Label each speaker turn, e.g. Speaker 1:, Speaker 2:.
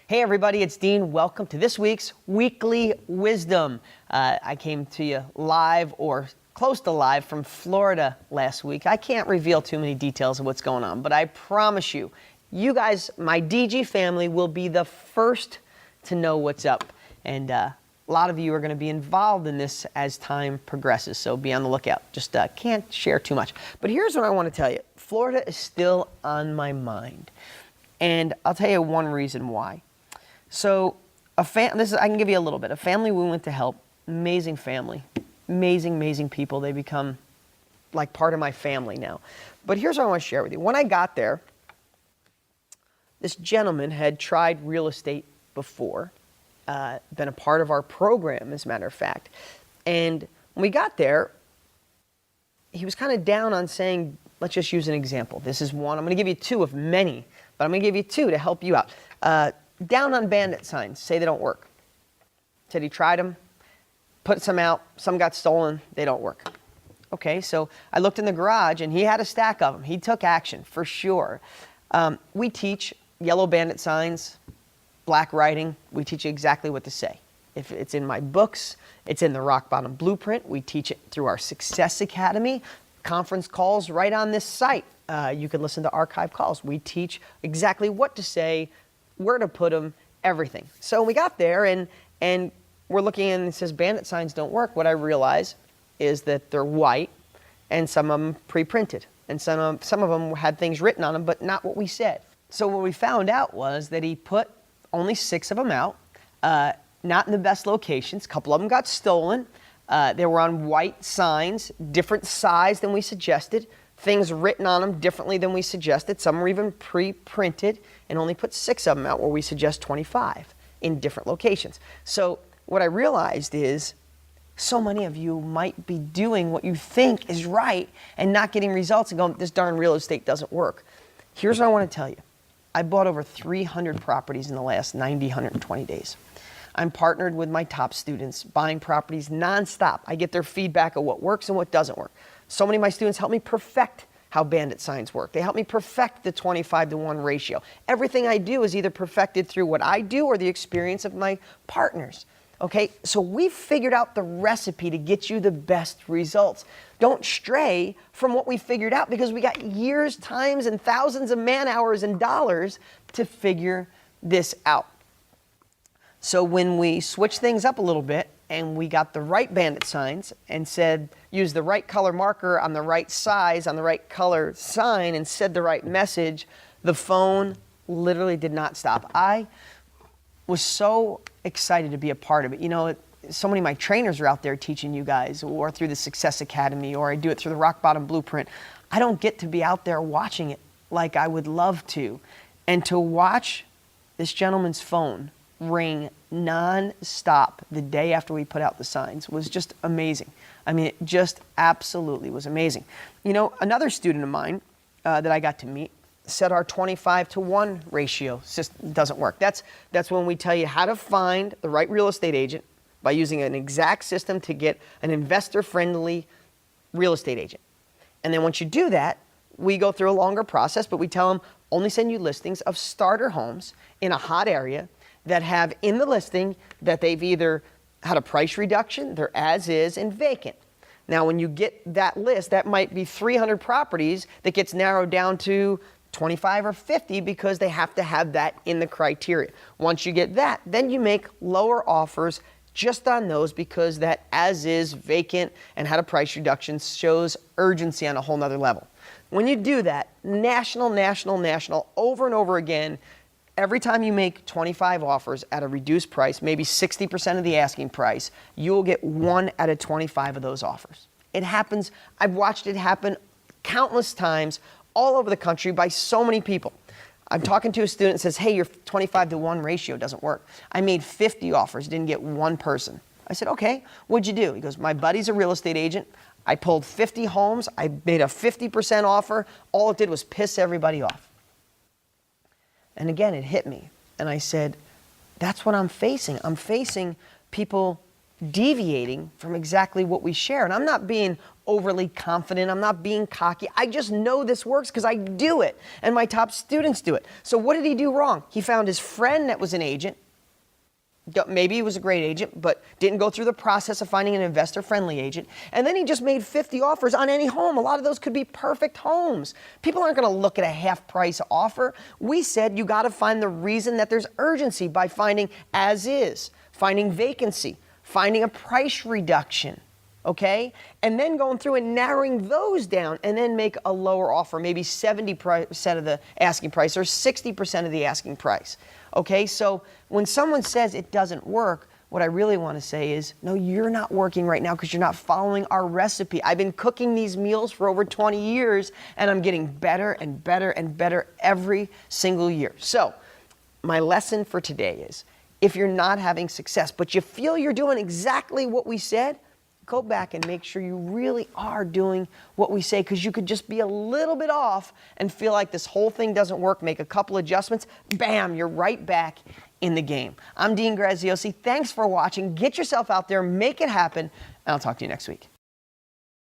Speaker 1: Hey everybody, it's Dean. Welcome to this week's Weekly Wisdom. I came to you live or close to live from Florida last week. I can't reveal too many details of what's going on, but I promise you, you guys, my DG family, will be the first to know what's up. And a lot of you are going to be involved in this as time progresses, so be on the lookout. Just can't share too much. But here's what I want to tell you. Florida is still on my mind. And I'll tell you one reason why. So I can give you a little bit. A family we went to help, amazing family, amazing people. They become like part of my family now. But here's what I want to share with you. When I got there, this gentleman had tried real estate before, been a part of our program, as a matter of fact. And when we got there, he was kind of down on saying, let's just use an example. This is one. I'm going to give you two of many, but I'm going to give you two to help you out. Down on bandit signs, say they don't work. Said he tried them, put some out, some got stolen, they don't work. Okay, so I looked in the garage and he had a stack of them. He took action for sure. We teach yellow bandit signs, black writing. We teach you exactly what to say. If it's in my books, it's in the Rock Bottom Blueprint. We teach it through our Success Academy, conference calls right on this site. You can listen to archive calls. We teach exactly what to say, where to put them, everything. So we got there and we're looking and it says bandit signs don't work. What I realize is that they're white and some of them pre-printed and some of them had things written on them, but not what we said. So what we found out was that he put only 6 of them out, not in the best locations. A couple of them got stolen. They were on white signs, different size than we suggested. Things written on them differently than we suggested. Some were even pre-printed and only put 6 of them out where we suggest 25 in different locations. So what I realized is so many of you might be doing what you think is right and not getting results and going, this darn real estate doesn't work. Here's what I want to tell you. I bought over 300 properties in the last 90, 120 days. I'm partnered with my top students, buying properties nonstop. I get their feedback of what works and what doesn't work. So many of my students help me perfect how bandit signs work. They help me perfect the 25-to-1 ratio. Everything I do is either perfected through what I do or the experience of my partners. Okay, so we've figured out the recipe to get you the best results. Don't stray from what we figured out because we got years, times, and thousands of man hours and dollars to figure this out. So when we switched things up a little bit and we got the right bandit signs and said, use the right color marker on the right size, on the right color sign and said the right message, the phone literally did not stop. I was so excited to be a part of it. You know, so many of my trainers are out there teaching you guys or through the Success Academy or I do it through the Rock Bottom Blueprint. I don't get to be out there watching it like I would love to. And to watch this gentleman's phone ring non-stop the day after we put out the signs was just amazing. I mean, it just absolutely was amazing. You know, another student of mine that I got to meet said our 25-to-1 ratio system doesn't work. That's when we tell you how to find the right real estate agent by using an exact system to get an investor-friendly real estate agent. And then once you do that, we go through a longer process, but we tell them only send you listings of starter homes in a hot area that have in the listing that they've either had a price reduction, they're as is, and vacant. Now, when you get that list, that might be 300 properties that gets narrowed down to 25 or 50 because they have to have that in the criteria. Once you get that, then you make lower offers just on those because that as is, vacant, and had a price reduction shows urgency on a whole nother level. When you do that, national, over and over again, every time you make 25 offers at a reduced price, maybe 60% of the asking price, you will get 1 out of 25 of those offers. It happens. I've watched it happen countless times all over the country by so many people. I'm talking to a student that says, hey, your 25-to-1 ratio doesn't work. I made 50 offers, didn't get one person. I said, okay, what'd you do? He goes, my buddy's a real estate agent. I pulled 50 homes. I made a 50% offer. All it did was piss everybody off. And again, it hit me. And I said, that's what I'm facing. I'm facing people deviating from exactly what we share. And I'm not being overly confident. I'm not being cocky. I just know this works because I do it. And my top students do it. So what did he do wrong? He found his friend that was an agent. Maybe he was a great agent, but didn't go through the process of finding an investor-friendly agent. And then he just made 50 offers on any home. A lot of those could be perfect homes. People aren't going to look at a half-price offer. We said you got to find the reason that there's urgency by finding as is, finding vacancy, finding a price reduction, okay? And then going through and narrowing those down and then make a lower offer, maybe 70% of the asking price or 60% of the asking price, okay? So when someone says it doesn't work, what I really want to say is, no, you're not working right now because you're not following our recipe. I've been cooking these meals for over 20 years and I'm getting better and better and better every single year. So my lesson for today is, if you're not having success, but you feel you're doing exactly what we said, go back and make sure you really are doing what we say, because you could just be a little bit off and feel like this whole thing doesn't work, make a couple adjustments, bam, you're right back in the game. I'm Dean Graziosi. Thanks for watching. Get yourself out there, make it happen, and I'll talk to you next week.